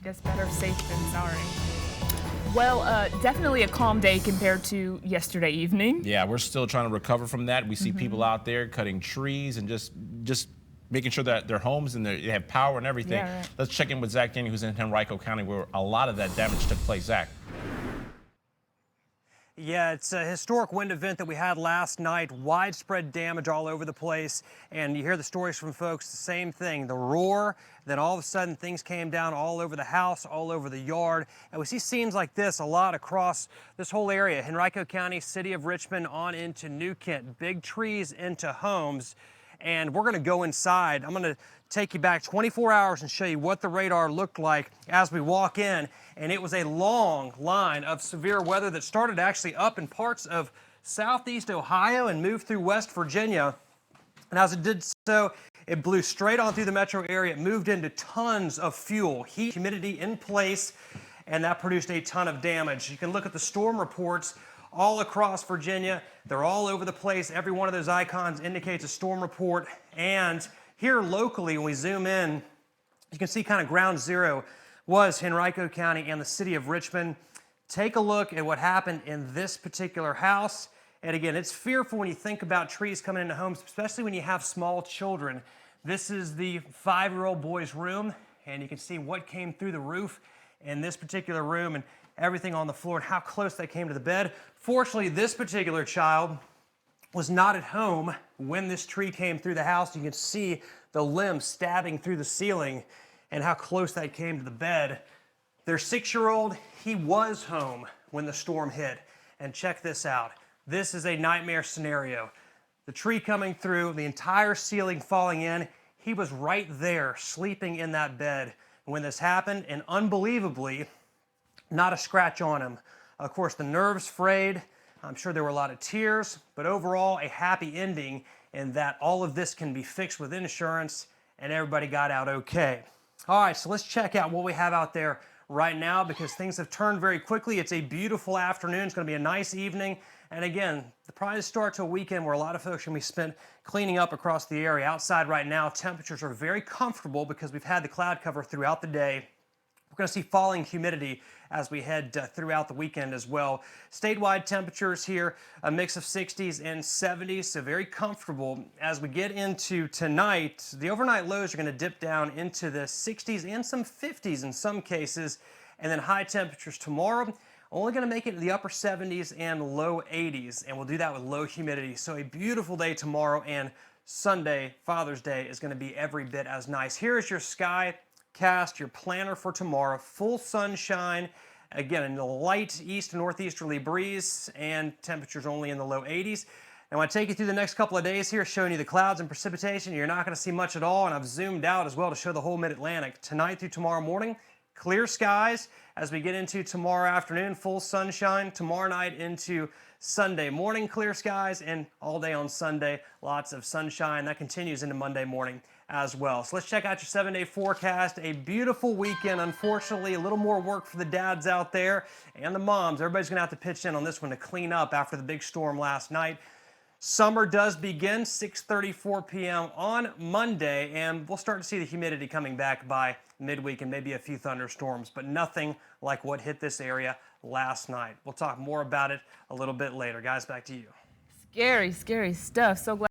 Guess better safe than sorry. Well, definitely a calm day compared to yesterday evening. Yeah, we're still trying to recover from that. We see people out there cutting trees and just making sure that their homes and they have power and everything. Yeah, right. Let's check in with Zach Danny, who's in Henrico County, where a lot of that damage took place. Zach. Yeah, it's a historic wind event that we had last night. Widespread damage all over the place. And you hear the stories from folks, the same thing, the roar. Then all of a sudden things came down all over the house, all over the yard. And we see scenes like this a lot across this whole area. Henrico County, city of Richmond, on into New Kent. Big trees into homes. And we're going to go inside. I'm going to take you back 24 hours and show you what the radar looked like as we walk in. And it was a long line of severe weather that started actually up in parts of southeast Ohio and moved through West Virginia. And as it did so, it blew straight on through the metro area. It moved into tons of fuel, heat, humidity in place, and that produced a ton of damage. You can look at the storm reports all across Virginia. They're all over the place. Every one of those icons indicates a storm report. And here locally, when we zoom in, you can see kind of ground zero was Henrico County and the city of Richmond. Take a look at what happened in this particular house. And again, it's fearful when you think about trees coming into homes, especially when you have small children. This is the 5-year-old boy's room, and you can see what came through the roof in this particular room and everything on the floor and how close that came to the bed. Fortunately, this particular child was not at home when this tree came through the house. You can see the limbs stabbing through the ceiling and how close that came to the bed. Their 6-year-old, he was home when the storm hit. And check this out. This is a nightmare scenario. The tree coming through, the entire ceiling falling in. He was right there sleeping in that bed when this happened, and unbelievably, not a scratch on him. Of course, the nerves frayed. I'm sure there were a lot of tears, but overall, a happy ending in that all of this can be fixed with insurance and everybody got out okay. All right, so let's check out what we have out there right now because things have turned very quickly. It's a beautiful afternoon. It's going to be a nice evening. And again, the probably start to a weekend where a lot of folks are going to be spent cleaning up across the area. Outside right now, temperatures are very comfortable because we've had the cloud cover throughout the day. We're going to see falling humidity as we head throughout the weekend as well. Statewide temperatures here, a mix of 60s and 70s, so very comfortable. As we get into tonight, the overnight lows are going to dip down into the 60s and some 50s in some cases, and then high temperatures tomorrow, only going to make it to the upper 70s and low 80s, and we'll do that with low humidity. So a beautiful day tomorrow, and Sunday, Father's Day, is going to be every bit as nice. Here is your sky cast, your planner for tomorrow. Full sunshine, again in the light east northeasterly breeze, and temperatures only in the low 80s. I want to take you through the next couple of days here, showing you the clouds and precipitation. You're not going to see much at all, and I've zoomed out as well to show the whole mid-Atlantic. Tonight through tomorrow morning, clear skies. As we get into tomorrow afternoon, full sunshine. Tomorrow night into Sunday morning, clear skies, and all day on Sunday, lots of sunshine. That continues into Monday morning as well. So let's check out your 7-day forecast. A beautiful weekend. Unfortunately, a little more work for the dads out there and the moms. Everybody's going to have to pitch in on this one to clean up after the big storm last night. Summer does begin 6:34 p.m. on Monday, and we'll start to see the humidity coming back by midweek and maybe a few thunderstorms, but nothing like what hit this area last night. We'll talk more about it a little bit later. Guys, back to you. Scary, scary stuff. So glad.